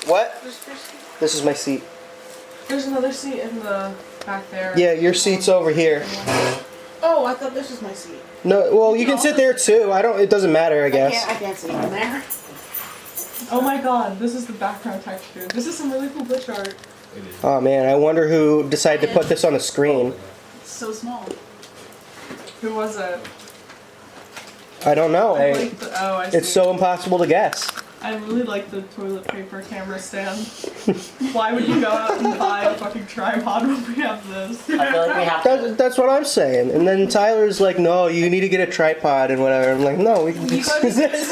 What? Just your seat. This is my seat. There's another seat in the back there. Yeah, your seat's over here. Oh, I thought this was my seat. No, well, you can sit there too. It doesn't matter, I guess. I can't sit in there. Oh my god, this is the background texture. This is some really cool glitch art. Oh man, I wonder who decided to put this on the screen. It's so small. Who was it? I don't know. I see. It's so impossible to guess. I really like the toilet paper camera stand. Why would you go out and buy a fucking tripod when we have this? I feel like we have to. That's what I'm saying. And then Tyler's like, no, you need to get a tripod and whatever. I'm like, no, we can just use this.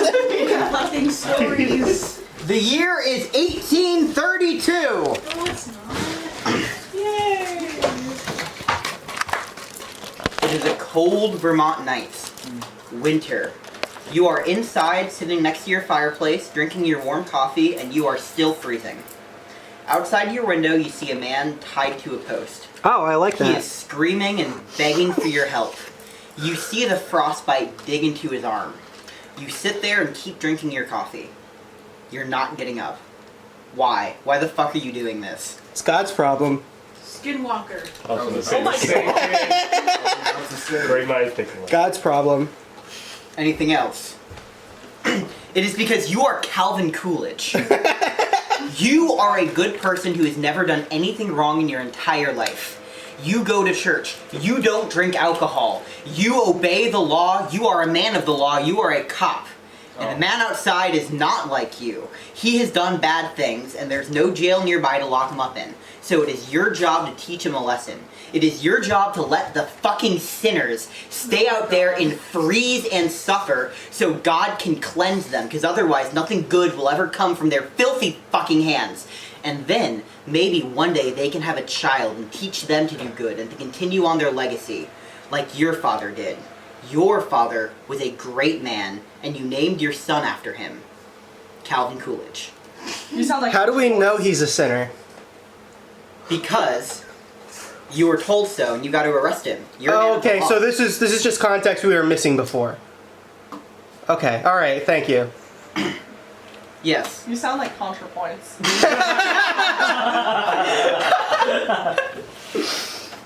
Collecting stories. The year is 1832. No, it's not. Yay! It is a cold Vermont night. Winter. You are inside, sitting next to your fireplace, drinking your warm coffee, and you are still freezing. Outside your window, you see a man tied to a post. Oh, I like He that. is screaming and begging for your help. You see the frostbite dig into his arm. You sit there and keep drinking your coffee. You're not getting up. Why? Why the fuck are you doing this? It's God's problem. Skinwalker. Also the same. Oh my Great minds think alike. God's problem. Anything else? It is because you are Calvin Coolidge. You are a good person who has never done anything wrong in your entire life. You go to church. You don't drink alcohol. You obey the law. You are a man of the law. You are a cop. And the man outside is not like you. He has done bad things, and there's no jail nearby to lock him up in. So it is your job to teach him a lesson. It is your job to let the fucking sinners stay out there and freeze and suffer so God can cleanse them, because otherwise nothing good will ever come from their filthy fucking hands. And then, maybe one day they can have a child and teach them to do good and to continue on their legacy, like your father did. Your father was a great man, and you named your son after him. Calvin Coolidge. You sound like. How do we know he's a sinner? Because you were told so, and you got to arrest him. You're a man Oh, of the okay, law. so this is just context we were missing before. Okay, alright, thank you. Yes. You sound like ContraPoints.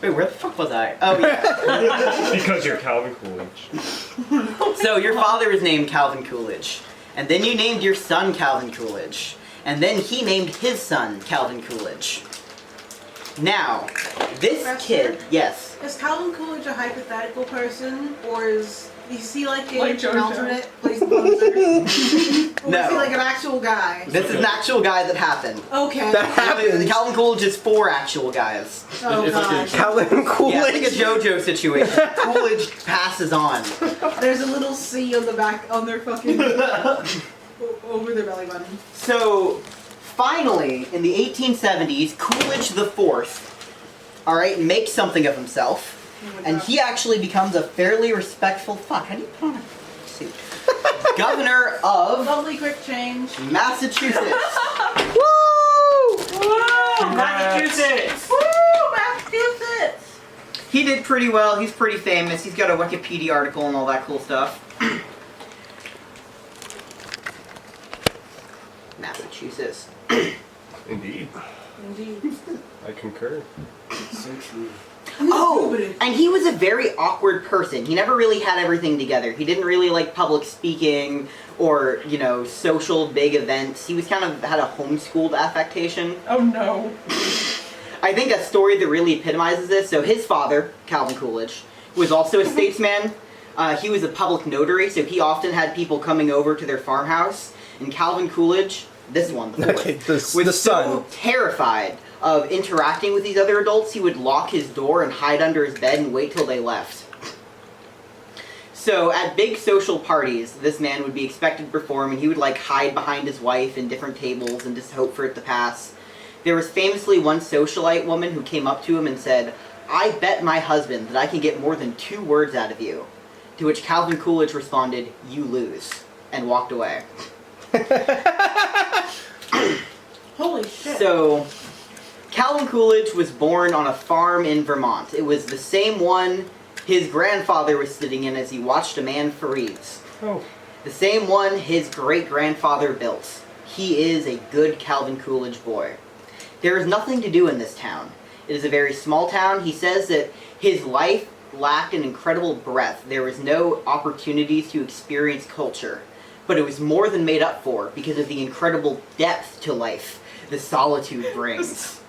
Wait, where the fuck was I? Oh, yeah. Because you're Calvin Coolidge. So your father was named Calvin Coolidge, and then you named your son Calvin Coolidge, and then he named his son Calvin Coolidge. Now, this kid, yes. Is Calvin Coolidge a hypothetical person, or is he like Like an JoJo. alternate place the poser? Or No. is he like an actual guy? This is an actual guy that happened. Okay. That happened. Calvin Coolidge is 4 actual guys. Oh god. Calvin Coolidge. Yeah, it's like a JoJo situation. Coolidge passes on. There's a little C on the back on their fucking over their belly button. So, finally, in the 1870s, Coolidge the Fourth, alright, makes something of himself. And he actually becomes a fairly respectful fuck. How do you put on a suit? Governor of Lovely quick change. Massachusetts. Woo! Massachusetts. Woo! Massachusetts! He did pretty well. He's pretty famous. He's got a Wikipedia article and all that cool stuff. Massachusetts. Indeed. Indeed. I concur. So true. Oh, and he was a very awkward person. He never really had everything together. He didn't really like public speaking or, you know, social big events. He was kind of had a homeschooled affectation. Oh no. I think a story that really epitomizes this. So his father, Calvin Coolidge, was also a statesman. He was a public notary, so he often had people coming over to their farmhouse. And Calvin Coolidge, this one, the fourth, Okay, was the so son. terrified of interacting with these other adults, he would lock his door and hide under his bed and wait till they left. So at big social parties, this man would be expected to perform, and he would like hide behind his wife in different tables and just hope for it to pass. There was famously one socialite woman who came up to him and said, "I bet my husband that I can get more than 2 words out of you." To which Calvin Coolidge responded, "You lose," and walked away. Holy shit. So, Calvin Coolidge was born on a farm in Vermont. It was the same one his grandfather was sitting in as he watched a man freeze. Oh. The same one his great-grandfather built. he is a good Calvin Coolidge boy. There is nothing to do in this town. It is a very small town. He says that his life lacked an incredible breadth. There was no opportunities to experience culture. But it was more than made up for because of the incredible depth to life the solitude brings.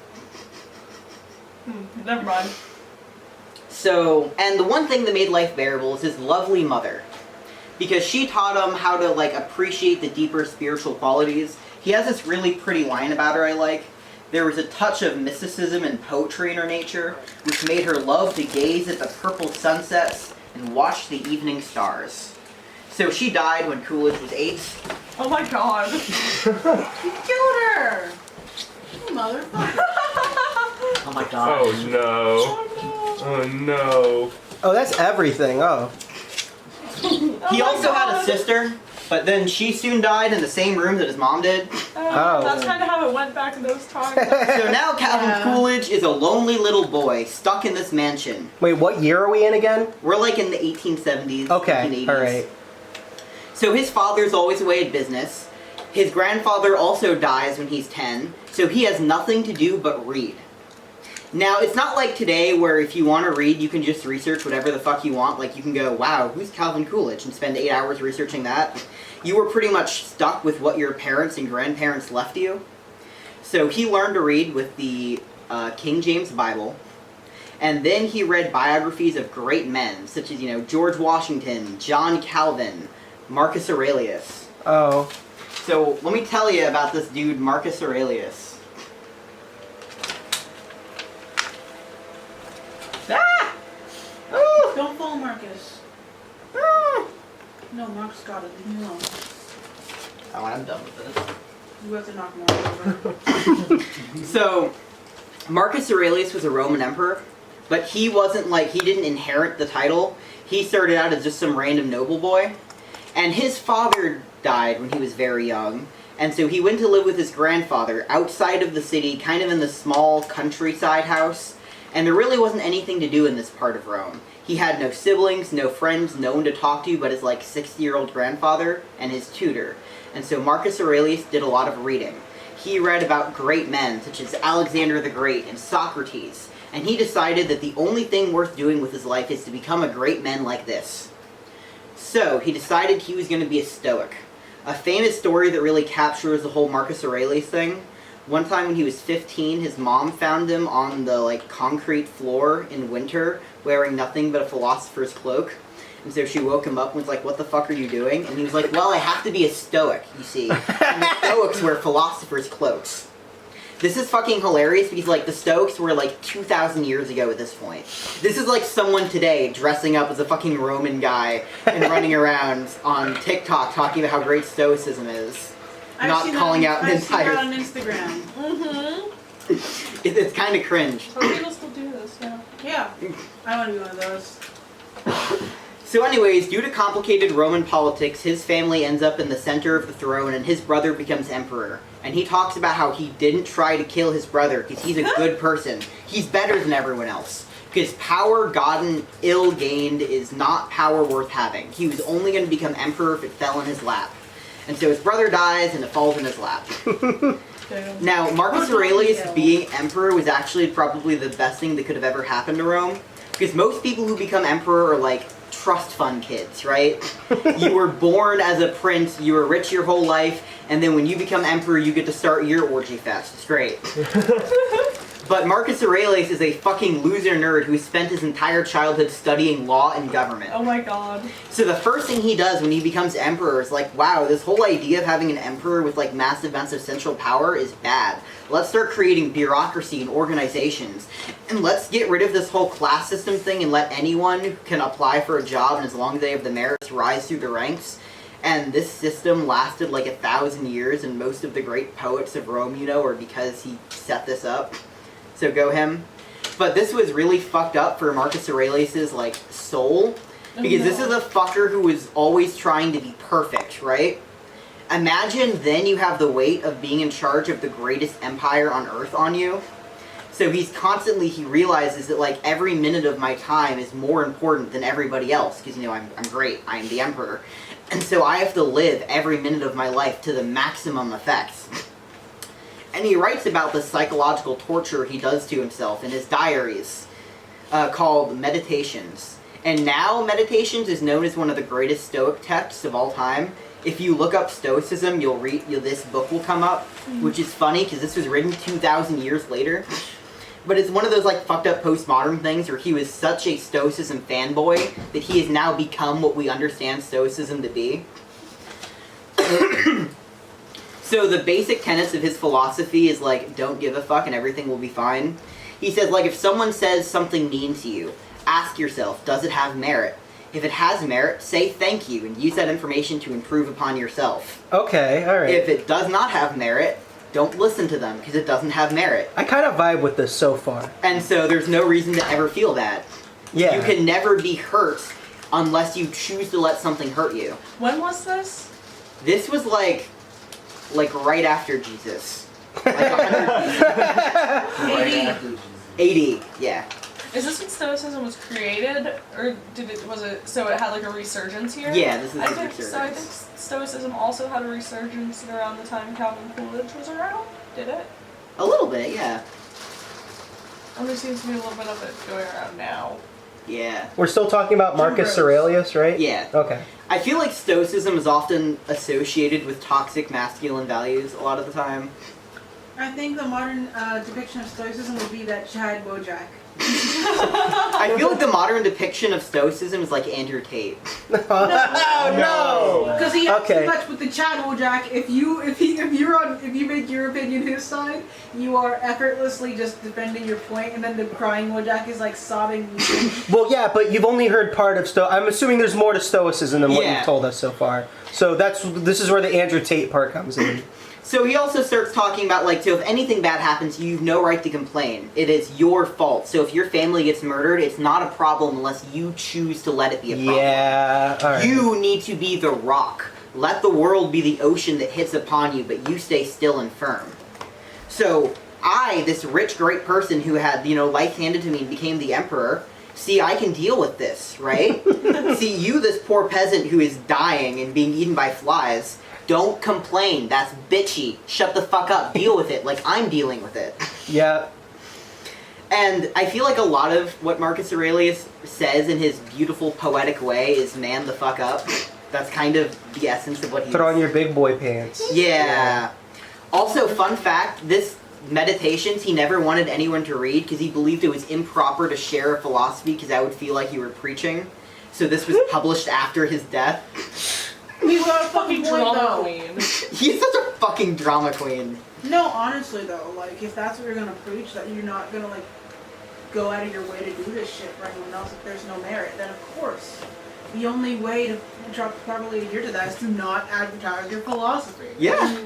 Never mind. So, and the one thing that made life bearable is his lovely mother. Because she taught him how to, like, appreciate the deeper spiritual qualities. He has this really pretty line about her I like. There was a touch of mysticism and poetry in her nature, which made her love to gaze at the purple sunsets and watch the evening stars. So she died when Coolidge was 8. Oh my god. You killed her! You motherfucker. Oh my god. Oh no. Oh no. Oh, that's everything. Oh. He also had a sister, but then she soon died in the same room that his mom did. Oh. That's kind of how it went back in those times. So now Calvin Yeah. Coolidge is a lonely little boy stuck in this mansion. Wait, what year are we in again? We're like in the 1870s, Okay. 1880s. All right. So his father's always away at business. His grandfather also dies when he's 10, so he has nothing to do but read. Now, it's not like today where if you want to read, you can just research whatever the fuck you want. Like, you can go, wow, who's Calvin Coolidge? And spend 8 hours researching that. You were pretty much stuck with what your parents and grandparents left you. So he learned to read with the King James Bible. And then he read biographies of great men, such as, George Washington, John Calvin, Marcus Aurelius. Oh. So, let me tell you about this dude, Marcus Aurelius. Ah! Oh! Don't fall, Marcus. Ah! No, Marcus got it. Leave me alone. Oh, I'm done with this. You have to knock more over. So, Marcus Aurelius was a Roman emperor, but he didn't inherit the title. He started out as just some random noble boy. And his father died when he was very young, and so he went to live with his grandfather outside of the city, kind of in the small countryside house, and there really wasn't anything to do in this part of Rome. He had no siblings, no friends, no one to talk to but his 60-year-old grandfather and his tutor. And so Marcus Aurelius did a lot of reading. He read about great men such as Alexander the Great and Socrates, and he decided that the only thing worth doing with his life is to become a great man like this. So, he decided he was going to be a Stoic. A famous story that really captures the whole Marcus Aurelius thing. One time when he was 15, his mom found him on the, concrete floor in winter, wearing nothing but a philosopher's cloak. And so she woke him up and was like, what the fuck are you doing? And he was like, well, I have to be a Stoic, you see. And the Stoics wear philosopher's cloaks. This is fucking hilarious because, the Stoics were, 2,000 years ago at this point. This is like someone today dressing up as a fucking Roman guy and running around on TikTok talking about how great Stoicism is. Not calling out the entire... I've seen that on Instagram. Mm-hmm. It's kind of cringe. Some people still do this, yeah. Yeah. I want to be one of those. So anyways, due to complicated Roman politics, his family ends up in the center of the throne and his brother becomes emperor. And he talks about how he didn't try to kill his brother because he's a good person. He's better than everyone else. Because power gotten ill-gained is not power worth having. He was only going to become emperor if it fell in his lap. And so his brother dies and it falls in his lap. Damn. Now, Marcus Aurelius being emperor was actually probably the best thing that could have ever happened to Rome. Because most people who become emperor are trust fund kids, right? You were born as a prince, you were rich your whole life, and then when you become emperor, you get to start your orgy fest. It's great. But Marcus Aurelius is a fucking loser nerd who spent his entire childhood studying law and government. Oh my god. So the first thing he does when he becomes emperor is wow, this whole idea of having an emperor with massive amounts of central power is bad. Let's start creating bureaucracy and organizations. And let's get rid of this whole class system thing and let anyone who can apply for a job and as long as they have the merits rise through the ranks. And this system lasted 1,000 years and most of the great poets of Rome, are because he set this up. So go him. But this was really fucked up for Marcus Aurelius's soul. Because this is a fucker who was always trying to be perfect, right? Imagine then you have the weight of being in charge of the greatest empire on earth on you. So he realizes that every minute of my time is more important than everybody else. Because, I'm great. I'm the emperor. And so I have to live every minute of my life to the maximum effects. And he writes about the psychological torture he does to himself in his diaries, called Meditations. And now Meditations is known as one of the greatest Stoic texts of all time. If you look up Stoicism, this book will come up, which is funny because this was written 2,000 years later. But it's one of those like fucked up postmodern things where he was such a Stoicism fanboy that he has now become what we understand Stoicism to be. So the basic tenets of his philosophy is like, don't give a fuck and everything will be fine. He says like, if someone says something mean to you, ask yourself, does it have merit? If it has merit, say thank you and use that information to improve upon yourself. Okay, alright. If it does not have merit, don't listen to them because it doesn't have merit. I kind of vibe with this so far. And so there's no reason to ever feel that. Yeah. You can never be hurt unless you choose to let something hurt you. When was this? This was like right after Jesus. Like 100 80, yeah. Is this when Stoicism was created, or was it so it had like a resurgence here? Yeah, this is I the think so. I think Stoicism also had a resurgence around the time Calvin Coolidge was around. Did it? A little bit, yeah. And there seems to be a little bit of it going around now. Yeah. We're still talking about Marcus Aurelius, right? Yeah. Okay. I feel like Stoicism is often associated with toxic masculine values a lot of the time. I think the modern depiction of Stoicism would be that Chad Bojack. I feel like the modern depiction of Stoicism is like Andrew Tate. Oh no! Because he has Okay. too much with the Chad Bojack. If you make your opinion his side, you are effortlessly just defending your point, and then the crying Bojack is like sobbing. Well, yeah, but you've only heard part of I'm assuming there's more to Stoicism than what Yeah. you've told us so far. So this is where the Andrew Tate part comes in. So he also starts talking about, like, so if anything bad happens, you have no right to complain. It is your fault. So if your family gets murdered, it's not a problem unless you choose to let it be a problem. Yeah, alright. You need to be the rock. Let the world be the ocean that hits upon you, but you stay still and firm. So I, this rich, great person who had, life handed to me and became the emperor, see, I can deal with this, right? See, you, this poor peasant who is dying and being eaten by flies, don't complain. That's bitchy. Shut the fuck up. Deal with it like I'm dealing with it. Yeah. And I feel like a lot of what Marcus Aurelius says in his beautiful, poetic way is man the fuck up. That's kind of the essence of what he Throw on your big boy pants. Yeah. Also, fun fact, this Meditations he never wanted anyone to read because he believed it was improper to share a philosophy because that would feel like you were preaching. So this was published after his death. We were a fucking Drama though. queen. He's such a fucking drama queen. No, honestly though, like if that's what you're gonna preach, that you're not gonna like go out of your way to do this shit for anyone else if there's no merit, then of course the only way to properly adhere to that is to not advertise your philosophy. Yeah.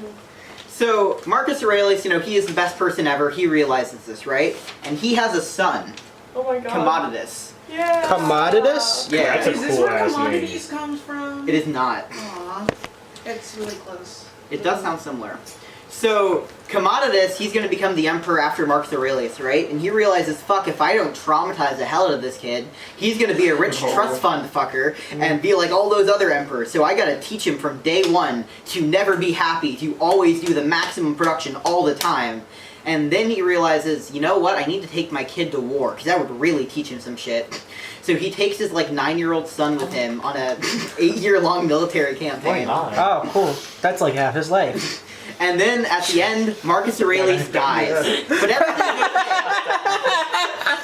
So Marcus Aurelius, he is the best person ever. He realizes this, right? And he has a son, Oh my god. Commodus. Yeah. Commodus? Yeah. That's a Is this cool where ass commodities comes from? It is not. Aw, it's really close. It does sound similar. So, Commodus, he's going to become the emperor after Marcus Aurelius, right? And he realizes, fuck, if I don't traumatize the hell out of this kid, he's going to be a rich trust fund fucker and be like all those other emperors. So I got to teach him from day one to never be happy, to always do the maximum production all the time. And then he realizes, you know what, I need to take my kid to war, because that would really teach him some shit. So he takes his, 9-year-old son with him on a 8-year-long military campaign. Oh, cool. That's like half his life. And then, at the end, Marcus Aurelius dies. But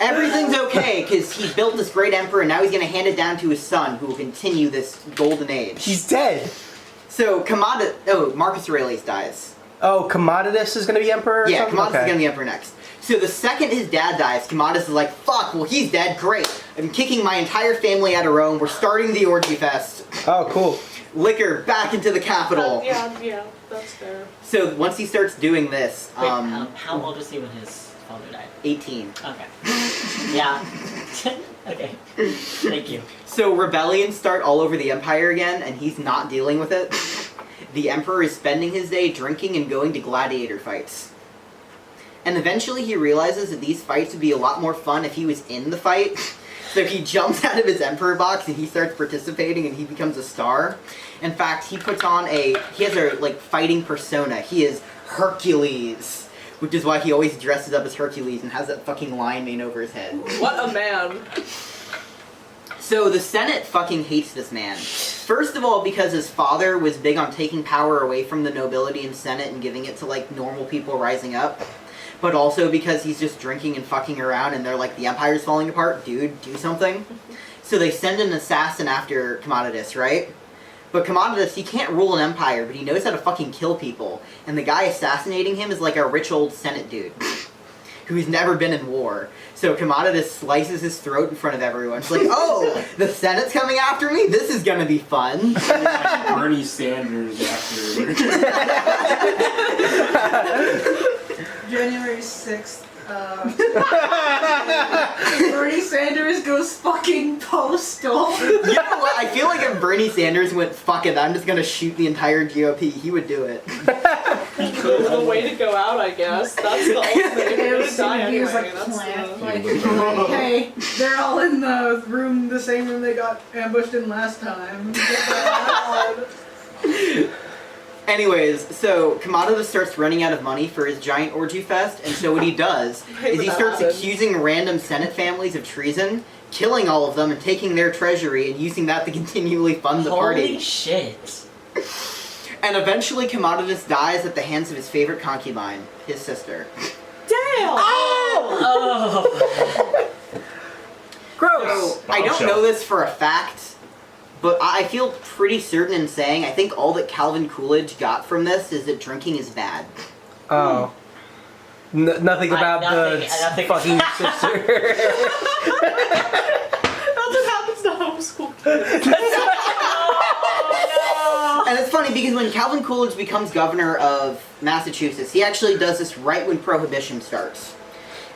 everything's okay, because he built this great emperor, and now he's going to hand it down to his son, who will continue this golden age. He's dead. So, Marcus Aurelius dies. Oh, Commodus is going to be emperor or Yeah, something? Commodus is going to be emperor next. So the second his dad dies, Commodus is like, fuck, well he's dead, great. I'm kicking my entire family out of Rome, we're starting the orgy fest. Oh, cool. Liquor back into the capital. Yeah, that's fair. So once he starts doing this, Wait, how old was he when his father died? 18. Okay. Yeah. Okay. Thank you. So rebellions start all over the empire again, and he's not dealing with it. The emperor is spending his day drinking and going to gladiator fights. And eventually he realizes that these fights would be a lot more fun if he was in the fight. So he jumps out of his emperor box and he starts participating and he becomes a star. In fact, he has a like fighting persona. He is Hercules, which is why he always dresses up as Hercules and has that fucking lion mane over his head. What a man. So the Senate fucking hates this man. First of all, because his father was big on taking power away from the nobility and Senate and giving it to like normal people rising up. But also because he's just drinking and fucking around and they're like, the empire's falling apart, dude, do something. So they send an assassin after Commodus, right? But Commodus, he can't rule an empire, but he knows how to fucking kill people. And the guy assassinating him is like a rich old Senate dude who's never been in war. So Commodus slices his throat in front of everyone. It's like, oh, the Senate's coming after me? This is gonna be fun. Like Bernie Sanders after. January 6th, Bernie Sanders goes fucking postal. You know what? I feel like if Bernie Sanders went, fuck it, I'm just gonna shoot the entire GOP, he would do it. The way to go out, I guess. That's the ultimate. You're gonna die anyway. Like, hey, they're all in the same room they got ambushed in last time. Anyways, so Commodus starts running out of money for his giant orgy fest, and so what he does is he starts accusing random Senate families of treason, killing all of them and taking their treasury and using that to continually fund the party. Holy shit. And eventually Commodus dies at the hands of his favorite concubine, his sister. Damn! Oh! Gross. So, I don't know this for a fact, but I feel pretty certain in saying I think all that Calvin Coolidge got from this is that drinking is bad. Oh. Nothing about nothing the fucking sister. That's what happens to homeschool kids. And it's funny because when Calvin Coolidge becomes governor of Massachusetts, he actually does this right when Prohibition starts.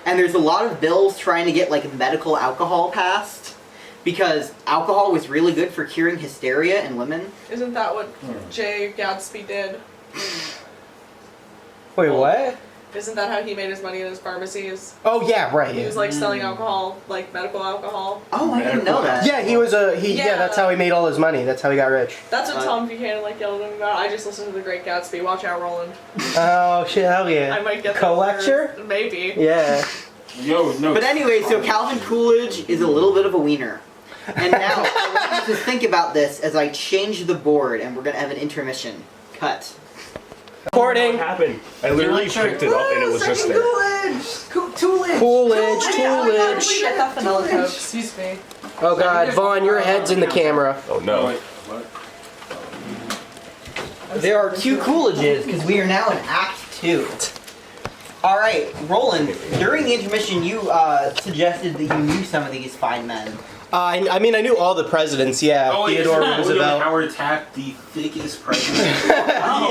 And there's a lot of bills trying to get like medical alcohol passed because alcohol was really good for curing hysteria in women. Isn't that what Jay Gatsby did? Wait, what? Isn't that how he made his money in his pharmacies? Oh yeah, right. He Yeah. was like selling alcohol, like medical alcohol. Oh, I didn't know that. Yeah, he was yeah, that's how he made all his money. That's how he got rich. That's what Tom Buchanan like yelled at him about. I just listened to The Great Gatsby. Watch out, Roland. Oh shit, hell yeah. I might get the Co-lecture? words. Maybe. Yeah. Yo, no. But anyway, so Calvin Coolidge is a little bit of a wiener. And now, I want you to think about this as I change the board and we're going to have an intermission. Cut. What Recording. happened? I literally picked it up and it was just there. Coolidge. Coolidge. Get that vanilla Coke. Excuse me. Oh god, Vaughn, your head's in the camera. Oh no. Wait, what? There are two Coolidges because we are now in Act 2. Alright, Roland, during the intermission you suggested that you knew some of these fine men. I mean, I knew all the presidents, yeah. Oh, wait, Theodore William Roosevelt. Howard Taft, the thickest president. Oh,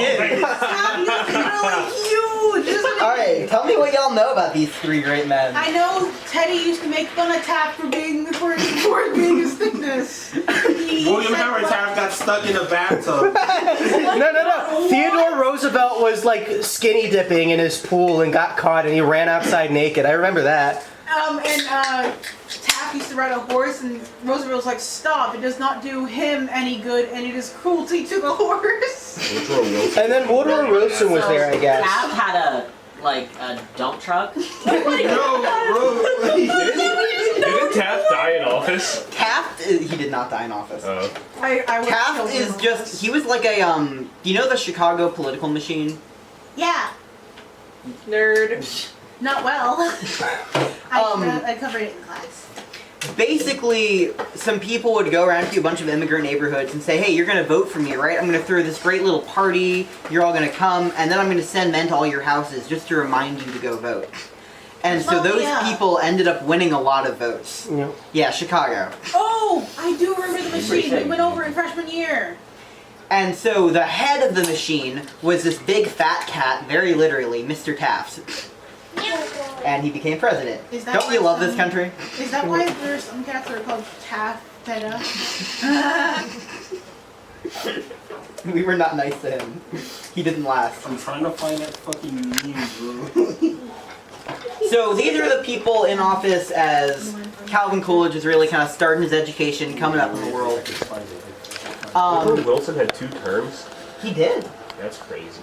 Huge, isn't it? Alright, tell me what y'all know about these three great men. I know Teddy used to make fun of Taft for being for his thickness. William Howard Taft got stuck in a bathtub. No. Theodore Roosevelt was like skinny dipping in his pool and got caught and he ran outside naked. I remember that. Taft used to ride a horse, and Roosevelt was like, "Stop! It does not do him any good, and it is cruelty to the horse." Woodrow Wilson. And then Woodrow Wilson was there, I guess. Tav had a dump truck. Didn't Taft die in office? Taft, he did not die in office. Oh. I would Taft kill is him. just, he was like a, do you know the Chicago political machine? Yeah, Nerd. not well. I covered it in class. Basically, some people would go around to a bunch of immigrant neighborhoods and say, hey, you're going to vote for me, right? I'm going to throw this great little party, you're all going to come, and then I'm going to send men to all your houses just to remind you to go vote. And so those people ended up winning a lot of votes. Yeah. Yeah, Chicago. Oh, I do remember the machine. We went over in freshman year. And so the head of the machine was this big fat cat, very literally, Mr. Taft. And he became president. Is that Don't you why love this some- country? Is that why there's some cats that are called Taffeta? We were not nice to him. He didn't last. I'm trying to find that fucking meme, bro. So these are the people in office as Calvin Coolidge is really kind of starting his education, coming up in the world. Woodrow Wilson had 2 terms? He did. That's crazy.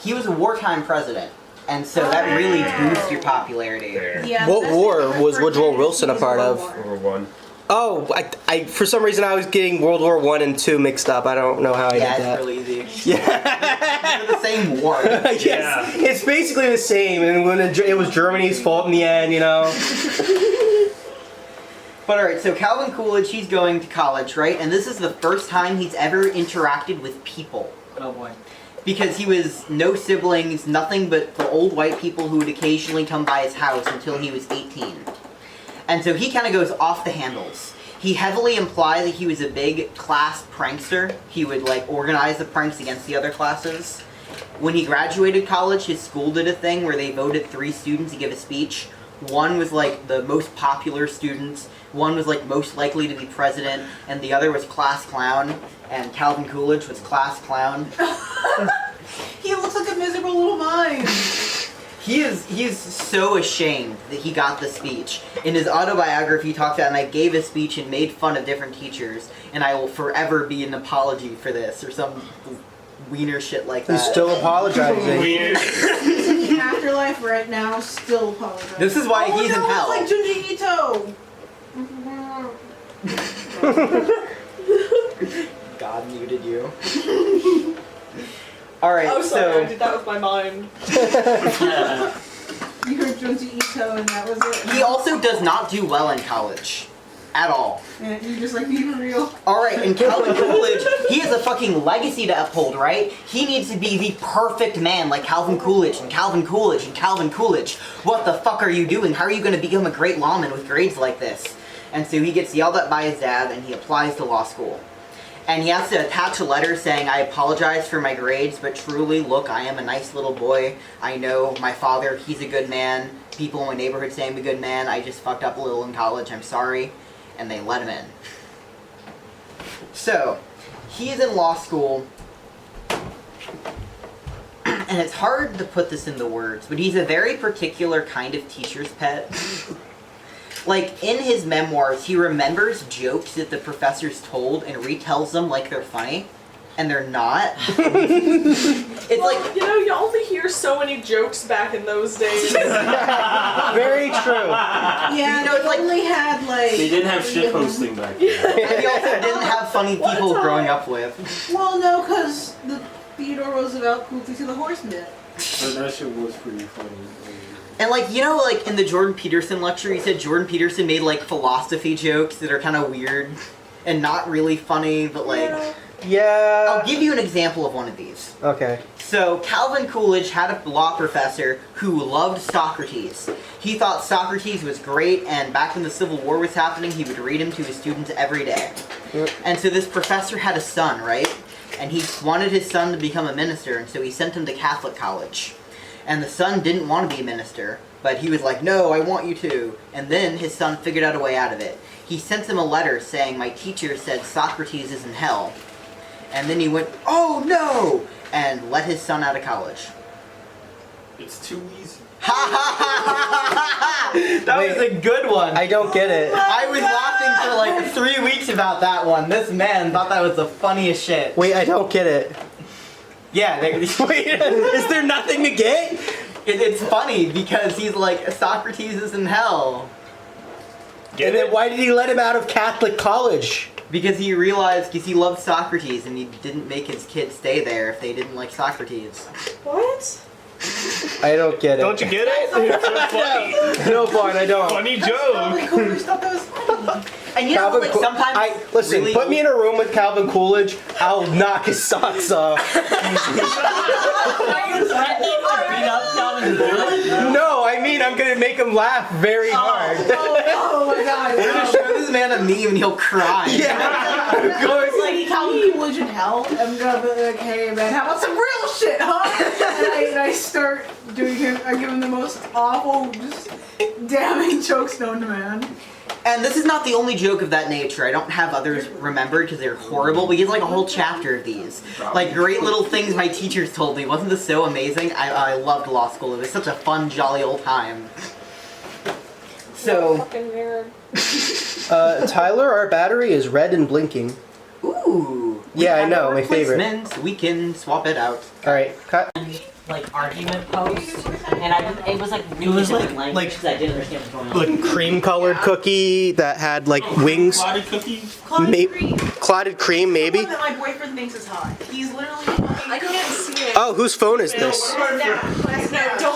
He was a wartime president, and so that really boosts your popularity. There. Yeah, What especially war for was Woodrow Virginia, Wilson a he's part World of? War. World War One. Oh, I for some reason I was getting World War I and II mixed up. I don't know how I Yeah, did that. it's really easy. Yeah. They're the same war. Yes, Yeah. it's basically the same, and when it was Germany's fault in the end, you know. But alright, so Calvin Coolidge, he's going to college, right? And this is the first time he's ever interacted with people. Oh boy. Because he was no siblings, nothing but the old white people who would occasionally come by his house until he was 18. And so he kind of goes off the handles. He heavily implies that he was a big class prankster. He would like organize the pranks against the other classes. When he graduated college, his school did a thing where they voted 3 students to give a speech. One was like the most popular students, one was like most likely to be president, and the other was class clown. And Calvin Coolidge was class clown. He looks like a miserable little mime. He is so ashamed that he got the speech. In his autobiography, he talks about, and I gave a speech and made fun of different teachers, and I will forever be an apology for this, or some wiener shit like that. He's still apologizing. Weird. He's in the afterlife right now, still apologizing. This is why oh, he's no, in hell. It's like Junji Ito. God muted you. Alright, Oh, sorry, I so did that with my mind. You heard Junji Ito and that was it. he also does not do well in college. At all. And you just like being real. Alright, and Calvin Coolidge, he has a fucking legacy to uphold, right? He needs to be the perfect man like Calvin Coolidge and Calvin Coolidge and Calvin Coolidge. What the fuck are you doing? How are you going to become a great lawman with grades like this? And so he gets yelled at by his dad and he applies to law school. And he has to attach a letter saying, I apologize for my grades, but truly, look, I am a nice little boy. I know my father, he's a good man. People in my neighborhood say I'm a good man. I just fucked up a little in college. I'm sorry. And they let him in. So, he's in law school. And it's hard to put this into words, but he's a very particular kind of teacher's pet. Like, in his memoirs, he remembers jokes that the professors told and retells them like they're funny, and they're not. It's Well, like, you know, you only hear so many jokes back in those days. Very true. Yeah, know, they it's like- only had like. They didn't have shit posting back then. and he also didn't have funny What a people time. growing up with. Well, no, because the Theodore Roosevelt cruelty to the horse bit. But that shit was pretty funny. And like, you know, like in the Jordan Peterson lecture, he said Jordan Peterson made like philosophy jokes that are kind of weird and not really funny, but like, Yeah. I'll give you an example of one of these. Okay. So, Calvin Coolidge had a law professor who loved Socrates. He thought Socrates was great, and back when the Civil War was happening, he would read him to his students every day. Yep. And so this professor had a son, right? And he wanted his son to become a minister, and so he sent him to Catholic college. And the son didn't want to be a minister, but he was like, no, I want you to. And then his son figured out a way out of it. He sent him a letter saying, my teacher said Socrates is in hell. And then he went, oh no! And let his son out of college. It's too easy. Ha ha ha ha ha! That was a good one. I don't get it. I was laughing for like 3 weeks about that one. This man thought that was the funniest shit. Wait, I don't get it. Yeah, Wait, is there nothing to get? it's funny because he's like, Socrates is in hell. Get And then it? why did he let him out of Catholic college? Because he realized, because he loved Socrates and he didn't make his kids stay there if they didn't like Socrates. What? I don't get it. Don't you get it? It's so funny. No, Vaughn, I don't. Funny Calvin joke. Coolidge thought that was funny. And you know, like Cool- sometimes listen, really put me in a room with Calvin Coolidge, I'll knock his socks off. Are you threatening to beat up Calvin Coolidge? No, I mean I'm gonna make him laugh very hard. Oh my god. We're gonna show this man a meme and he'll cry. Yeah, of It's course. like Calvin Coolidge in hell. I'm gonna be like, hey man, how about some real shit, huh? And I start doing him. I give him the most awful, just damning jokes known to man. And this is not the only joke of that nature. I don't have others remembered because they're horrible, but he has like a whole chapter of these. Like great little things my teachers told me. Wasn't this so amazing? I loved law school. It was such a fun, jolly old time. So, Fucking nerd. Tyler, our battery is red and blinking. ooh. Yeah, I know, my favorite. Replacements, we can swap it out. All right, cut. Like argument post, and it was like really was different like- language because I didn't understand what's going on. Like cream-colored cookie that had like wings. Clotted cookies. Clotted cream, maybe. That my boyfriend thinks is hot. He's literally fucking. I can't see it. Oh, whose phone is this? Don't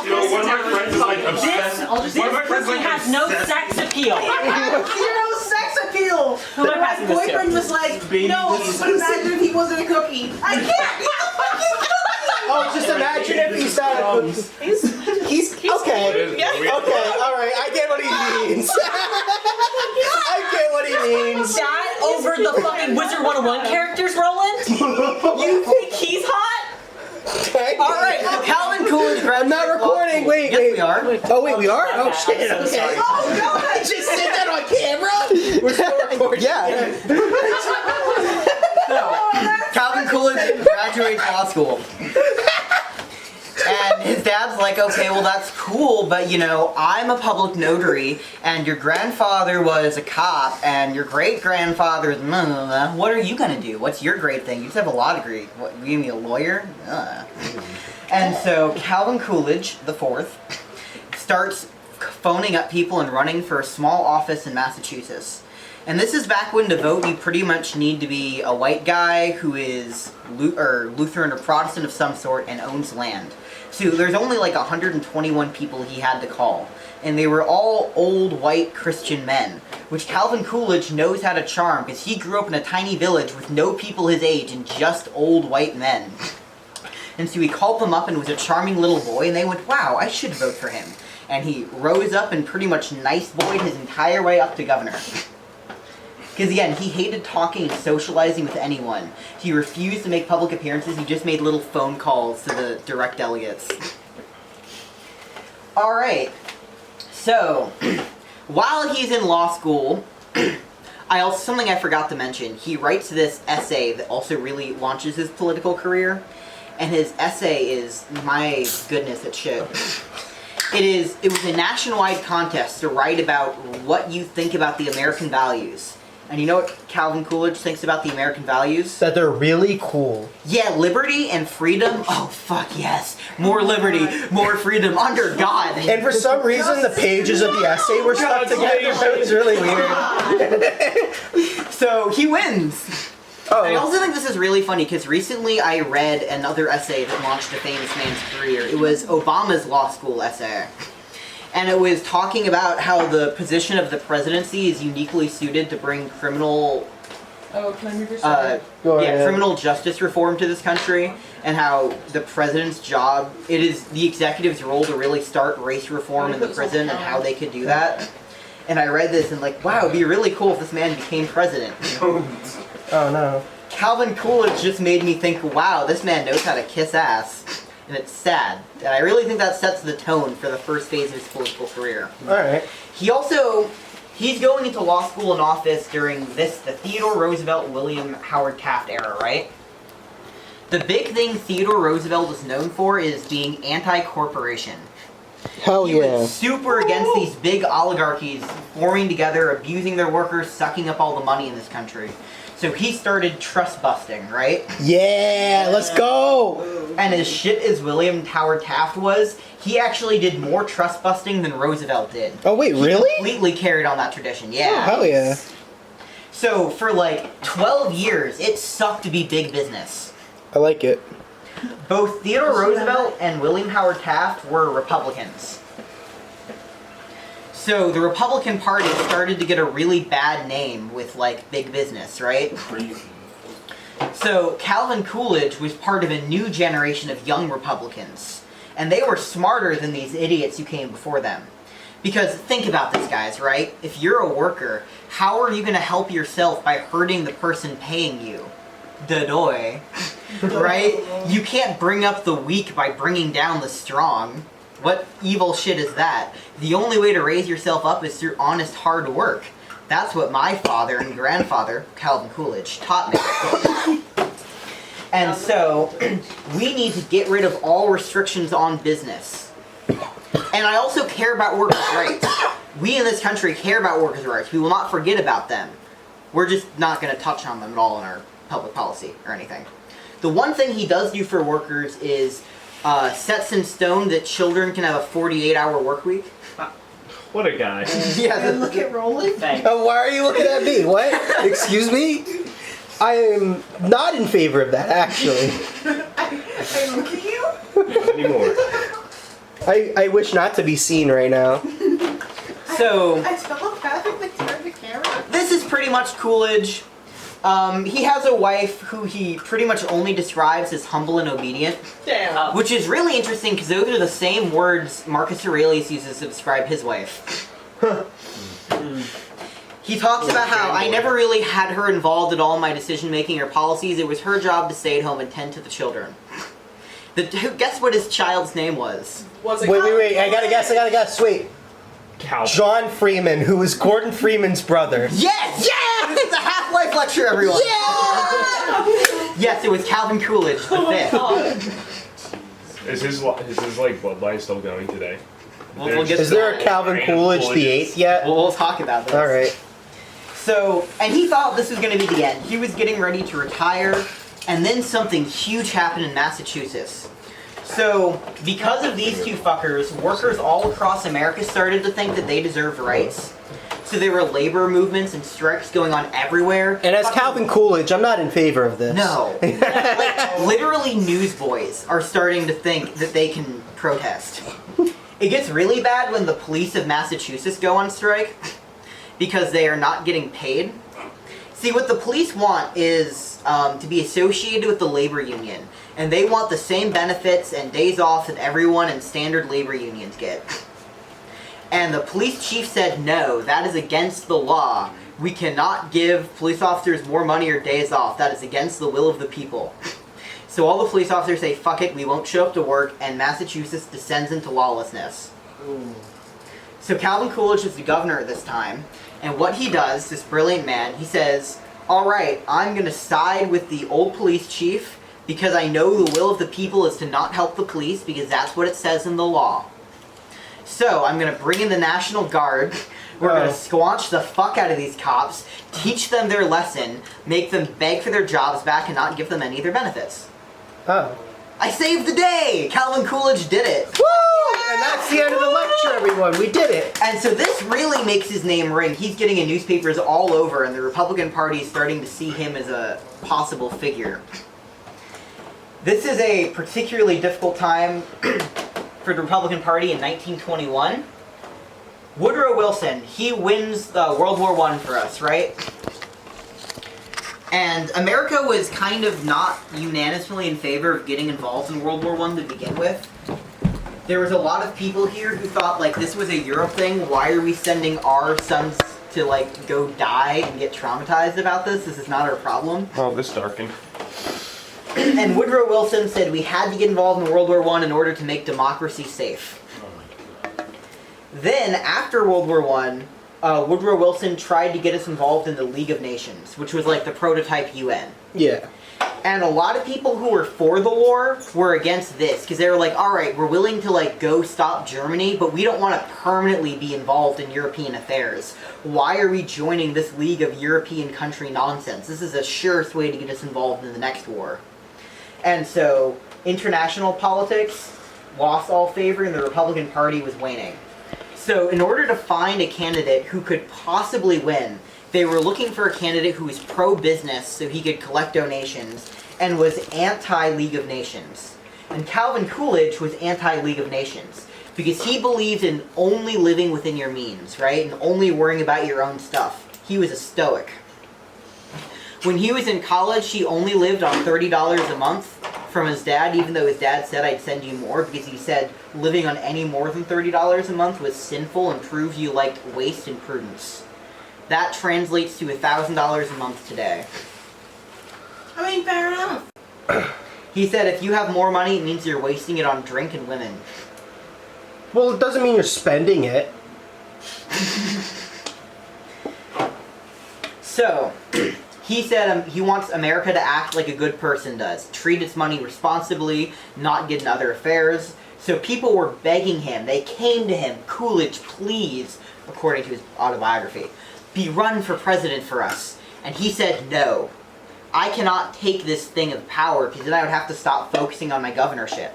Yo, one of my friends is like obsessed. This One of my friends person like has no obsessed. sex appeal. Zero sex appeal. Who am I My passing this to? boyfriend was like, Baby no, Jesus. but imagine if he wasn't a cookie. I can't. He's a fucking cookie. Oh, just imagine if he's not a cookie. He's okay. Okay, all right. I get what he means. I get what he means. That over the fucking Wizard 101 characters, Roland? You think he's hot? Okay. All right, so Calvin Coolidge graduated. I'm not recording. Wait, Yes, wait. we are. Oh, wait, we are? Oh, shit. I'm so Okay. sorry. Oh god. Just said that on camera? We're still recording. Yeah. Calvin Coolidge graduates law school. And his dad's like, okay, well that's cool, but you know, I'm a public notary, and your grandfather was a cop, and your great-grandfather is blah, blah, blah. What are you gonna do? What's your great thing? You just have a law degree. What, you gonna be a lawyer? And so Calvin Coolidge, the fourth, starts phoning up people and running for a small office in Massachusetts. And this is back when to vote you pretty much need to be a white guy who is Lutheran or Protestant of some sort and owns land. So there's only like 121 people he had to call. And they were all old white Christian men, which Calvin Coolidge knows how to charm because he grew up in a tiny village with no people his age and just old white men. And so he called them up and was a charming little boy, and they went, wow, I should vote for him. And he rose up and pretty much nice boyed his entire way up to governor. Because again, he hated talking and socializing with anyone. He refused to make public appearances, he just made little phone calls to the direct delegates. Alright, so, while he's in law school, something I forgot to mention, he writes this essay that also really launches his political career. And his essay is, my goodness, it's shit. It was a nationwide contest to write about what you think about the American values. And you know what Calvin Coolidge thinks about the American values? That they're really cool. Yeah, liberty and freedom. Oh, fuck yes. More liberty, more freedom, under God. And for some reason, the pages of the essay were stuck together. It was really weird. So, he wins. Oh. I also think this is really funny because recently I read another essay that launched a famous man's career. It was Obama's law school essay. And it was talking about how the position of the presidency is uniquely suited to bring criminal Oh, can I move your side? Go ahead. criminal justice reform to this country, and how the president's job, it is the executive's role to really start race reform in the prison and how they could do that. And I read this and like, wow, it'd be really cool if this man became president. Oh no. Calvin Coolidge just made me think, wow, this man knows how to kiss ass. And it's sad. And I really think that sets the tone for the first phase of his political career. Alright. He's going into law school and office during the Theodore Roosevelt, William Howard Taft era, right? The big thing Theodore Roosevelt is known for is being anti-corporation. Hell He was super against these big oligarchies forming together, abusing their workers, sucking up all the money in this country. So he started trust busting, right? Yeah, let's go! And as shit as William Howard Taft was, he actually did more trust busting than Roosevelt did. Oh wait, He really? completely carried on that tradition, yeah. Hell yeah. So for like 12 years, it sucked to be big business. I like it. Both Theodore Roosevelt and William Howard Taft were Republicans. So the Republican Party started to get a really bad name with like big business, right? Crazy. So Calvin Coolidge was part of a new generation of young Republicans. And they were smarter than these idiots who came before them. Because think about this, guys, right? If you're a worker, how are you going to help yourself by hurting the person paying you? Dadoy. Right? You can't bring up the weak by bringing down the strong. What evil shit is that? The only way to raise yourself up is through honest hard work. That's what my father and grandfather, Calvin Coolidge, taught me. And so, we need to get rid of all restrictions on business. And I also care about workers' rights. We in this country care about workers' rights. We will not forget about them. We're just not going to touch on them at all in our public policy or anything. The one thing he does do for workers is sets in stone that children can have a 48-hour work week. What a guy. Yeah. And look at Roland. Thanks. Why are you looking at me? What? Excuse me? I am not in favor of that, actually. I look at you. Not anymore. I wish not to be seen right now. So, I telepathically turned the camera. this is pretty much Coolidge. He has a wife who he pretty much only describes as humble and obedient. Damn. Which is really interesting because those are the same words Marcus Aurelius uses to describe his wife. He talks about how I never really had her involved at all in my decision making or policies. It was her job to stay at home and tend to the children. Guess what his child's name was? Was it Wait. I gotta guess. Wait. Cow. John Freeman, who was Gordon Freeman's brother. Yes! Yeah! It's a Half-Life lecture, everyone! Yeah! Yes, it was Calvin Coolidge, the fifth. Is his like bloodline still going today? We'll get Is to there that. a Calvin Coolidge the 8th yet? We'll talk about this. Alright. So, and he thought this was going to be the end. He was getting ready to retire, and then something huge happened in Massachusetts. So, because of these two fuckers, workers all across America started to think that they deserved rights. So there were labor movements and strikes going on everywhere. And as Calvin Coolidge, I'm not in favor of this. No. Like, literally newsboys are starting to think that they can protest. It gets really bad when the police of Massachusetts go on strike because they are not getting paid. See, what the police want is to be associated with the labor union, and they want the same benefits and days off that everyone in standard labor unions get. And the police chief said, no, that is against the law. We cannot give police officers more money or days off. That is against the will of the people. So all the police officers say, fuck it, we won't show up to work, and Massachusetts descends into lawlessness. Ooh. So Calvin Coolidge is the governor at this time, and what he does, this brilliant man, he says, alright, I'm going to side with the old police chief because I know the will of the people is to not help the police because that's what it says in the law. So I'm going to bring in the National Guard, we're going to squanch the fuck out of these cops, teach them their lesson, make them beg for their jobs back and not give them any of their benefits. Oh. I saved the day! Calvin Coolidge did it! Woo! And that's the end of the lecture, everyone. We did it. And so this really makes his name ring. He's getting in newspapers all over, and the Republican Party is starting to see him as a possible figure. This is a particularly difficult time for the Republican Party in 1921. Woodrow Wilson, he wins World War I for us, right? And America was kind of not unanimously in favor of getting involved in World War I to begin with. There was a lot of people here who thought, like, this was a Europe thing. Why are we sending our sons to, like, go die and get traumatized about this? This is not our problem. Oh, this darkened. And Woodrow Wilson said we had to get involved in World War I in order to make democracy safe. Then, after World War I, Woodrow Wilson tried to get us involved in the League of Nations, which was like the prototype UN. Yeah. And a lot of people who were for the war were against this, because they were like, alright, we're willing to like go stop Germany, but we don't want to permanently be involved in European affairs. Why are we joining this League of European country nonsense? This is the surest way to get us involved in the next war. And so, international politics lost all favor and the Republican Party was waning. So in order to find a candidate who could possibly win, they were looking for a candidate who was pro-business so he could collect donations and was anti-League of Nations. And Calvin Coolidge was anti-League of Nations because he believed in only living within your means, right? And only worrying about your own stuff. He was a stoic. When he was in college, he only lived on $30 a month from his dad, even though his dad said, I'd send you more, because he said living on any more than $30 a month was sinful and proved you liked waste and prudence. That translates to $1,000 a month today. I mean, fair enough. He said if you have more money, it means you're wasting it on drink and women. Well, it doesn't mean you're spending it. So, he said he wants America to act like a good person does. Treat its money responsibly, not get in other affairs. So people were begging him. They came to him. Coolidge, please, according to his autobiography, be run for president for us. And he said, no. I cannot take this thing of power because then I would have to stop focusing on my governorship.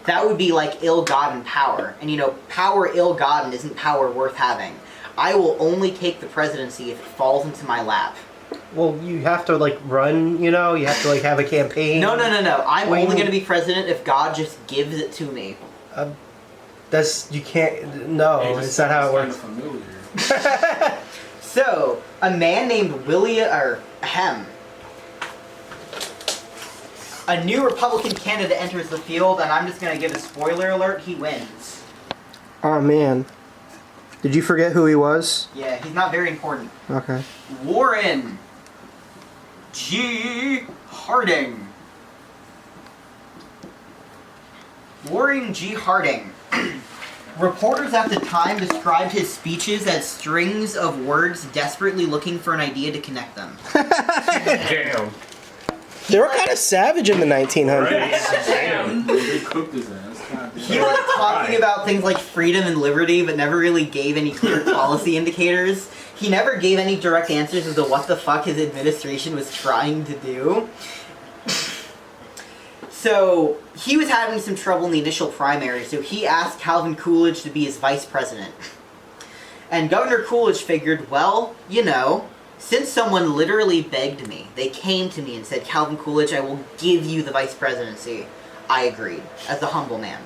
That would be like ill-gotten power. And you know, power ill-gotten isn't power worth having. I will only take the presidency if it falls into my lap. Well, you have to like run, you know. You have to like have a campaign. No. I'm Wait, only going to be president if God just gives it to me. That's you can't. No, Hey, it's not how it works. Familiar. So, a man named a new Republican candidate enters the field, and I'm just going to give a spoiler alert, he wins. Oh man, did you forget who he was? Yeah, he's not very important. Okay. Warren G. Harding. Warren G. Harding. Reporters at the time described his speeches as strings of words desperately looking for an idea to connect them. Damn. They were kind of savage in the 1900s. Damn. They cooked his ass. God damn. He liked talking about things like freedom and liberty, but never really gave any clear policy indicators. He never gave any direct answers as to what the fuck his administration was trying to do. So, he was having some trouble in the initial primary, so he asked Calvin Coolidge to be his vice president. And Governor Coolidge figured, well, you know, since someone literally begged me, they came to me and said, Calvin Coolidge, I will give you the vice presidency. I agreed, as a humble man.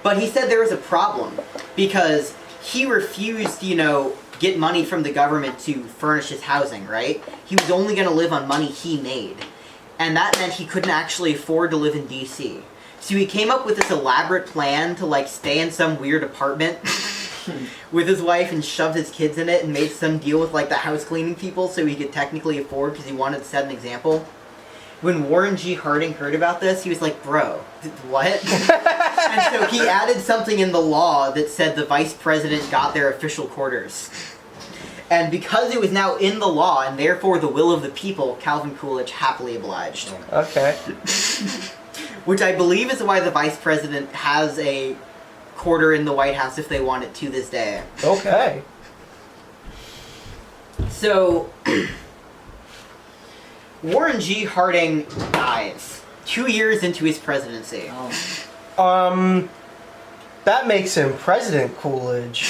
But he said there was a problem, because he refused, you know, get money from the government to furnish his housing, right? He was only going to live on money he made. And that meant he couldn't actually afford to live in D.C. So he came up with this elaborate plan to, like, stay in some weird apartment with his wife and shoved his kids in it and made some deal with, like, the house cleaning people so he could technically afford because he wanted to set an example. When Warren G. Harding heard about this, he was like, bro, what? And so he added something in the law that said the vice president got their official quarters. And because it was now in the law, and therefore the will of the people, Calvin Coolidge happily obliged. Okay. Which I believe is why the vice president has a quarter in the White House if they want it to this day. Okay. So, Warren G. Harding dies 2 years into his presidency. That makes him President Coolidge.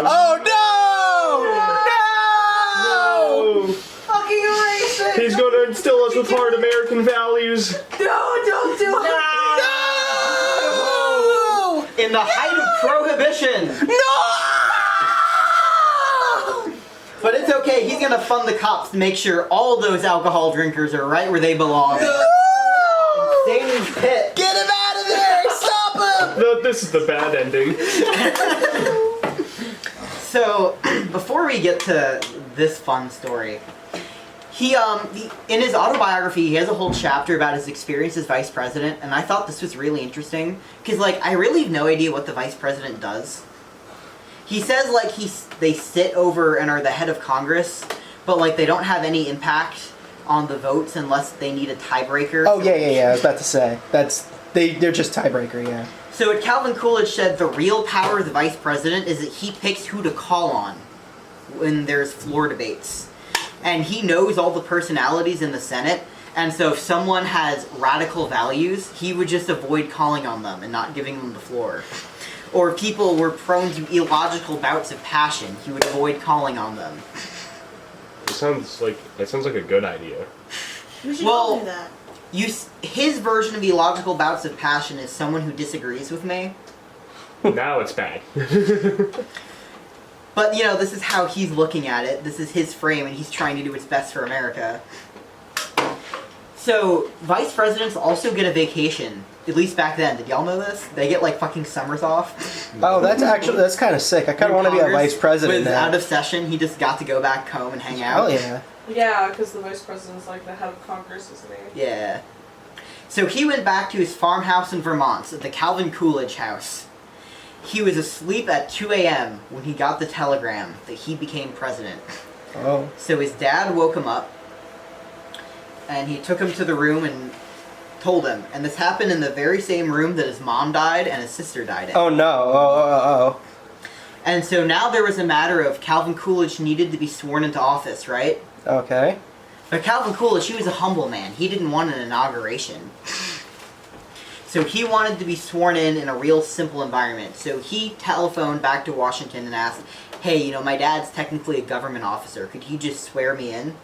Oh no! No! Fucking racist! He's going to instill us with hard American values. No, don't do it! No! In the height of prohibition! No! But it's okay, he's gonna fund the cops to make sure all those alcohol drinkers are right where they belong. No! Satan's pit. Get him out of there! Stop him! No, this is the bad ending. So, before we get to this fun story, he in his autobiography, he has a whole chapter about his experience as vice president, and I thought this was really interesting, because, like, I really have no idea what the vice president does. He says, like, they sit over and are the head of Congress, but, like, they don't have any impact on the votes unless they need a tiebreaker. Oh yeah. I was about to say they're just tiebreaker. Yeah. So what Calvin Coolidge said, the real power of the vice president is that he picks who to call on when there's floor debates. And he knows all the personalities in the Senate, and so if someone has radical values, he would just avoid calling on them and not giving them the floor. Or if people were prone to illogical bouts of passion, he would avoid calling on them. That sounds like a good idea. We should Well- all do that. His version of illogical bouts of passion is someone who disagrees with me. Now it's bad. But, you know, this is how he's looking at it. This is his frame, and he's trying to do what's best for America. So, vice presidents also get a vacation. At least back then. Did y'all know this? They get, like, fucking summers off. Oh, that's kind of sick. I kind of want to be a vice president was now. out of session. He just got to go back home and hang out. Oh yeah. Yeah, because the vice president's like the head of Congress, isn't he? Yeah. So he went back to his farmhouse in Vermont, at the Calvin Coolidge house. He was asleep at 2 a.m. when he got the telegram that he became president. Oh. So his dad woke him up, and he took him to the room and told him, and this happened in the very same room that his mom died and his sister died in. Oh no! Oh. And so now there was a matter of Calvin Coolidge needed to be sworn into office, right? Okay. But Calvin Coolidge, he was a humble man. He didn't want an inauguration. So he wanted to be sworn in a real simple environment. So he telephoned back to Washington and asked, hey, you know, my dad's technically a government officer. Could he just swear me in?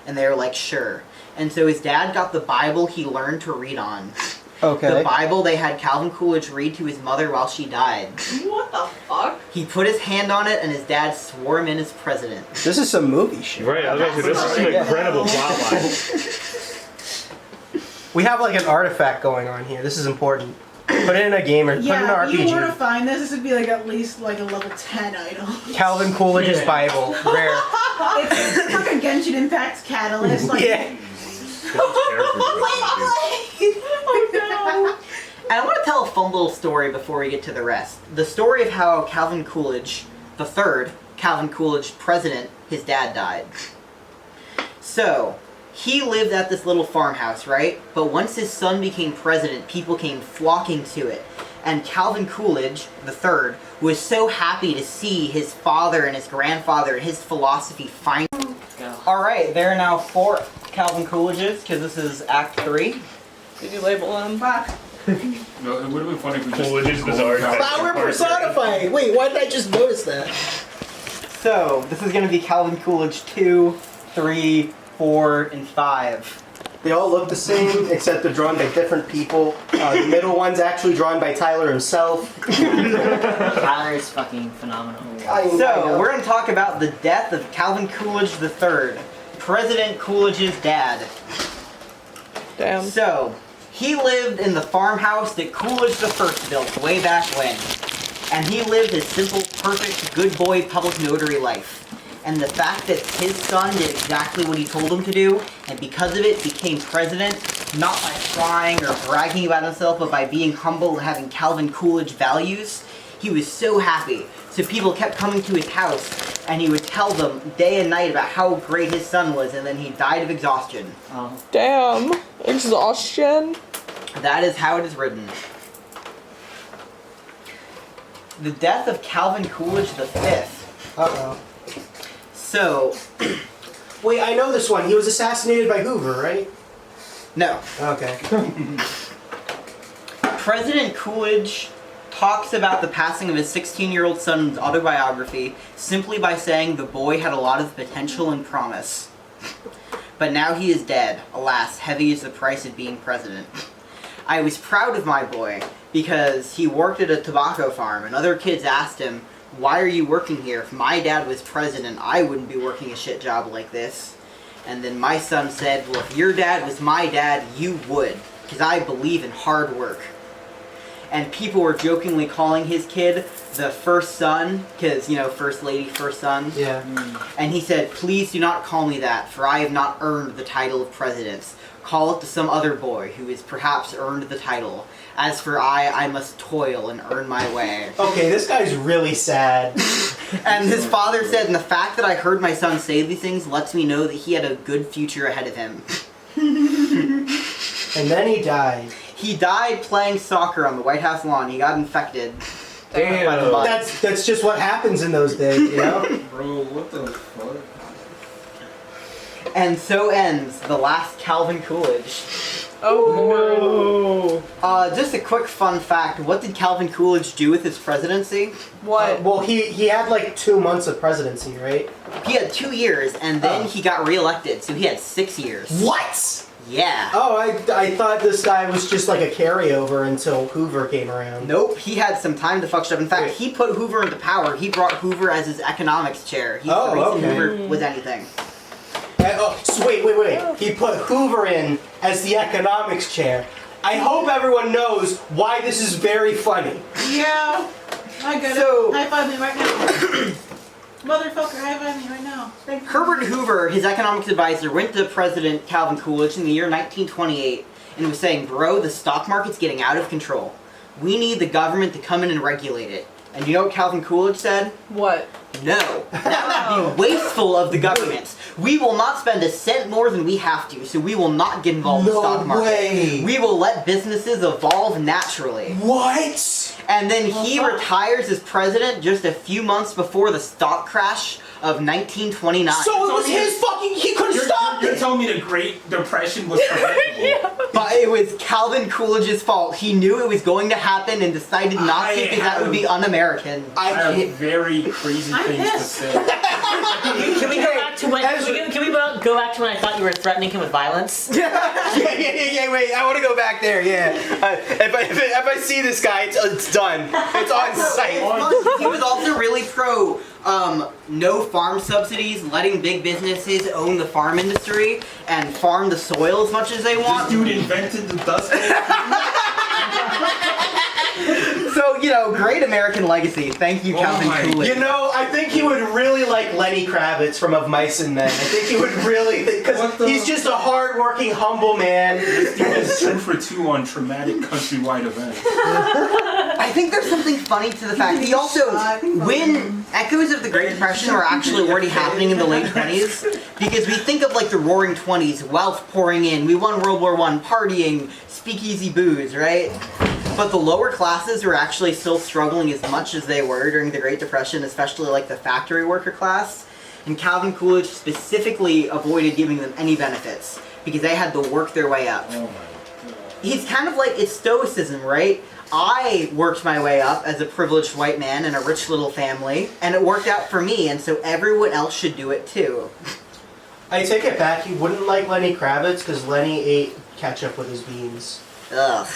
And they were like, sure. And so his dad got the Bible he learned to read on. Okay. The Bible they had Calvin Coolidge read to his mother while she died. What the fuck? He put his hand on it and his dad swore him in as president. This is some movie shit. Right, I was like, this is an incredible plotline. We have like an artifact going on here. This is important. Put it in a game or put it in an Yeah, if you were to RPG. find this would be like at least like a level 10 item. Calvin Coolidge's Bible. Rare. It's fucking Genshin Impact Catalyst. Like, Yeah. And I want to tell a fun little story before we get to the rest. The story of how Calvin Coolidge, the third Calvin Coolidge president, his dad died. So, he lived at this little farmhouse, right? But once his son became president, people came flocking to it. And Calvin Coolidge, the third, was so happy to see his father and his grandfather and his philosophy finally. Alright, there are now 4 Calvin Coolidges, because this is Act 3. Did you label them? fuck. No, it would have been funny if we just. Coolidge's bizarre. Flower personifying. Wait, why did I just notice that? So, this is going to be Calvin Coolidge 2, 3, 4, and 5. They all look the same, except they're drawn by different people. The middle one's actually drawn by Tyler himself. Tyler is fucking phenomenal. I So, know. we're going to talk about the death of Calvin Coolidge III, President Coolidge's dad. Damn. So, he lived in the farmhouse that Coolidge I built way back when. And he lived a simple, perfect, good boy public notary life. And the fact that his son did exactly what he told him to do, and because of it became president, not by trying or bragging about himself, but by being humble and having Calvin Coolidge values, he was so happy. So people kept coming to his house, and he would tell them day and night about how great his son was, and then he died of exhaustion. Oh. Damn. Exhaustion. That is how it is written. The death of Calvin Coolidge V. Uh-oh. So, Wait, I know this one. He was assassinated by Hoover, right? no. Okay. President Coolidge talks about the passing of his 16-year-old son's autobiography simply by saying the boy had a lot of potential and promise. But now he is dead. Alas, heavy is the price of being president. I was proud of my boy because he worked at a tobacco farm, and other kids asked him, why are you working here? If my dad was president, I wouldn't be working a shit job like this. And then my son said, well, if your dad was my dad, you would, because I believe in hard work. And people were jokingly calling his kid the first son, because, you know, first lady, first son. Yeah. And he said, please do not call me that, for I have not earned the title of president. Call it to some other boy who has perhaps earned the title. As for I must toil and earn my way. Okay, this guy's really sad. And his father said, and the fact that I heard my son say these things lets me know that he had a good future ahead of him. And then he died. He died playing soccer on the White House lawn. He got infected. Damn. By the bug. That's just what happens in those days, you know? Bro, what the fuck? And so ends the last Calvin Coolidge. Oh. Just a quick fun fact. What did Calvin Coolidge do with his presidency? What? Well, he had like 2 months of presidency, right? He had 2 years, and then Oh. he got reelected, so he had 6 years. What? Yeah. Oh, I thought this guy was just like a carryover until Hoover came around. Nope, he had some time to fuck shit up. In fact, Wait. he put Hoover into power. He brought Hoover as his economics chair. He's Oh, the reason okay. Hoover was anything. So wait. He put Hoover in as the economics chair. I hope everyone knows why this is very funny. Yeah. I get So- it. High five me right now. Motherfucker, high five me right now. Thank you. Herbert Hoover, his economics advisor, went to President Calvin Coolidge in the year 1928 and was saying, bro, the stock market's getting out of control. We need the government to come in and regulate it. And you know what Calvin Coolidge said? What? No. That would be wasteful of the government. We will not spend a cent more than we have to, so we will not get involved in the stock market. way. We will let businesses evolve naturally. What? And then he retires as president just a few months before the stock crash of 1929. So it was his fucking. He couldn't stop You're it. telling me the Great Depression was preventable? But it was Calvin Coolidge's fault. He knew it was going to happen and decided not to because that would be un-American. I I have can't. very crazy I'm things to pissed. say. Can we go back to when? Can we go back to when I thought you were threatening him with violence? Yeah, wait, I want to go back there, yeah. If I see this guy, it's done. It's on site. He was also really pro no farm subsidies, letting big businesses own the farm industry and farm the soil as much as they This want. dude invented the Dust Bowl. So, you know, great American legacy. Thank you, Oh Calvin my- Coolidge. You know, I think he would really like Lenny Kravitz from Of Mice and Men. I think he would really, because What the- he's just a hard-working, humble man. This dude is 2 for 2 on traumatic countrywide events. I think there's something funny to the fact that he also, when echoes of the Great Depression were actually already happening in the late 20s, because we think of like the Roaring 20s, wealth pouring in, we won World War I, partying, speakeasy booze, right? But the lower classes were actually still struggling as much as they were during the Great Depression, especially like the factory worker class. And Calvin Coolidge specifically avoided giving them any benefits because they had to work their way up. Oh my god. He's kind of like, it's stoicism, right? I worked my way up as a privileged white man in a rich little family, and it worked out for me, and so everyone else should do it too. I take it back, he wouldn't like Lenny Kravitz because Lenny ate ketchup with his beans. Ugh.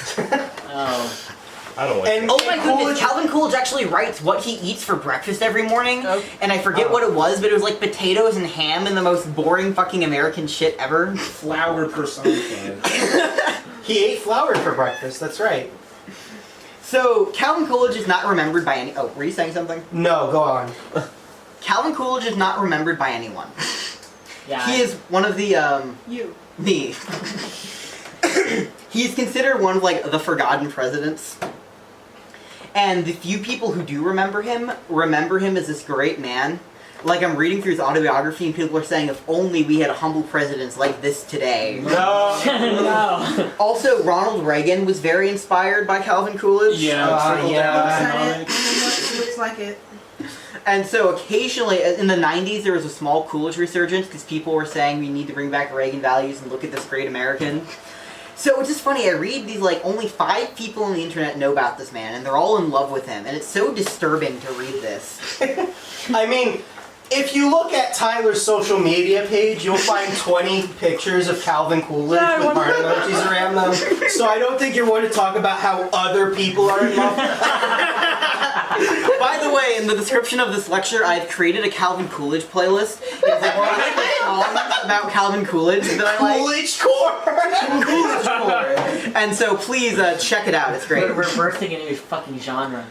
Oh. I don't like And, Oh my and goodness, Coolidge- Calvin Coolidge actually writes what he eats for breakfast every morning, Oh. and I forget what it was, but it was like potatoes and ham and the most boring fucking American shit ever. Flower personified. he ate flour for breakfast, that's right. So, Calvin Coolidge is not remembered by any- oh, were you saying something? No, go on. Calvin Coolidge is not remembered by anyone. Yeah. He is one of the, You. me. He's considered one of like the forgotten presidents. And the few people who do remember him as this great man. Like I'm reading through his autobiography and people are saying if only we had humble presidents like this today. No. No. Also, Ronald Reagan was very inspired by Calvin Coolidge. Yeah, trickle down Said it. economics. Looks like it. And so occasionally, in the 90s, there was a small Coolidge resurgence because people were saying we need to bring back Reagan values and look at this great American. So it's just funny, I read these, like, only 5 people on the internet know about this man, and they're all in love with him, and it's so disturbing to read this. I mean, if you look at Tyler's social media page, you'll find 20 pictures of Calvin Coolidge with heart emojis around them. So I don't think you're going to talk about how other people are in love with By the way, in the description of this lecture, I've created a Calvin Coolidge playlist. It's like one of the songs about Calvin Coolidge that I like. Coolidge Core! Coolidge Core. And so please check it out, it's great. We're bursting a new fucking genre.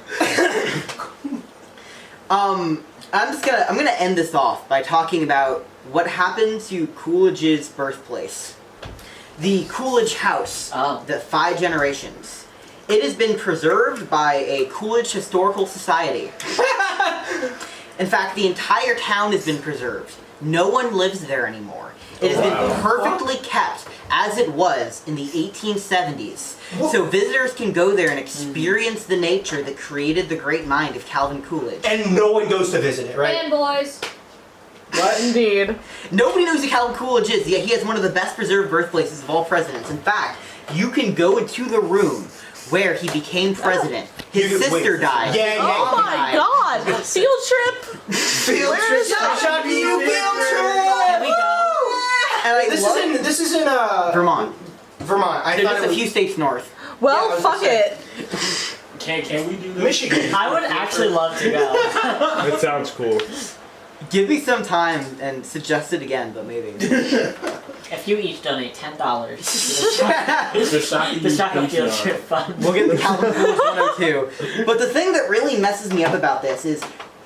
I'm gonna end this off by talking about what happened to Coolidge's birthplace. The Coolidge House, Oh. the 5 generations. It has been preserved by a Coolidge Historical Society. In fact, the entire town has been preserved. No one lives there anymore. It has been perfectly kept as it was in the 1870s. So visitors can go there and experience the nature that created the great mind of Calvin Coolidge. And no one goes to visit it, right? Fanboys. What indeed? Nobody knows who Calvin Coolidge is, yet he has one of the best preserved birthplaces of all presidents. In fact, you can go into the room where he became president. His You- sister wait. died. Yeah, yeah. Oh my god! Field trip! Field Where trip! is that? Shout to you, field Can we trip! go? And I This love is in Vermont. Vermont. I There's thought just it a was few states north. Yeah, I Well, was fuck gonna say. it. Can we do this? Michigan. I would actually love to go. That sounds cool. Give me some time and suggest it again, but maybe. If you each donate $10 to The Shocking the Shotgun Field Patreon. Trip Fund. We'll get the Calvin Coolidge 102. But the thing that really messes me up about this is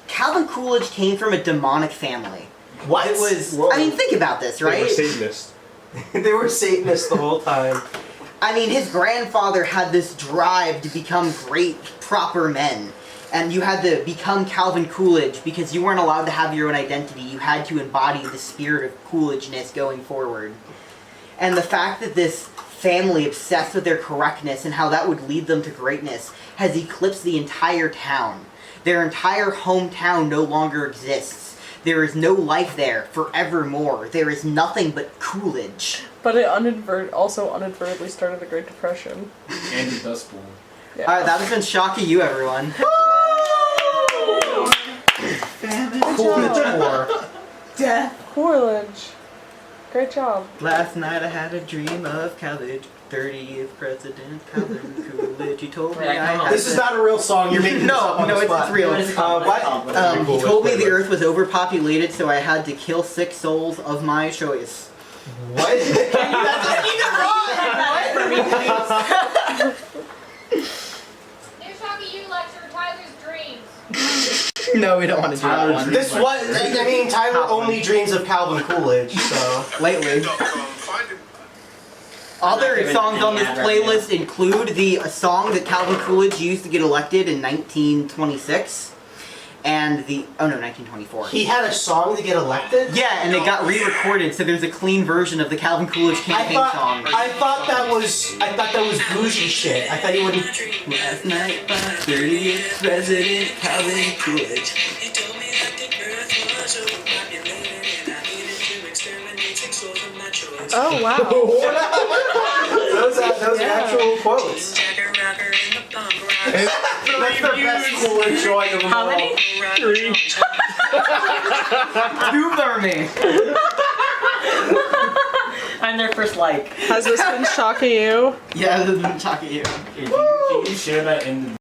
Calvin Coolidge came from a demonic family. What? It was, Whoa. I mean, think about this, They were right? Satanists. They were Satanists the whole time. I mean, his grandfather had this drive to become great, proper men. And you had to become Calvin Coolidge because you weren't allowed to have your own identity. You had to embody the spirit of Coolidgeness going forward. And the fact that this family obsessed with their correctness and how that would lead them to greatness has eclipsed the entire town. Their entire hometown no longer exists. There is no life there forevermore. There is nothing but Coolidge. But it also inadvertently started the Great Depression. And the Dust Bowl. Yeah. Alright, that has been shocking you, everyone. Coolidge War. Death. Coolidge. Great job. Last night I had a dream of Coolidge, 30th President Calvin Coolidge. You told me I had This is not a real song. You're making this up on the spot. it's real. What? He told me the Earth was overpopulated, so I had to kill 6 souls of my choice. What? That doesn't even rhyme. New Shocky U lecture, Tyler's dreams. No, we don't want to do that one. This was. I mean, Tyler only dreams of Calvin Coolidge, so. Lately. Other songs on this playlist include the song that Calvin Coolidge used to get elected in 1926. And the 1924. He had a song to get elected? Yeah, and it got re-recorded, so there's a clean version of the Calvin Coolidge campaign song. I thought that was bougie shit. I thought he wouldn't. Last night, 30th President Calvin Coolidge. Oh wow. Those are actual quotes. That's the best Coolidge joint of them How all. many? 3. 2 for me. I'm their first like. Has this been shocking you? Yeah, this is talking to you. Can you share that in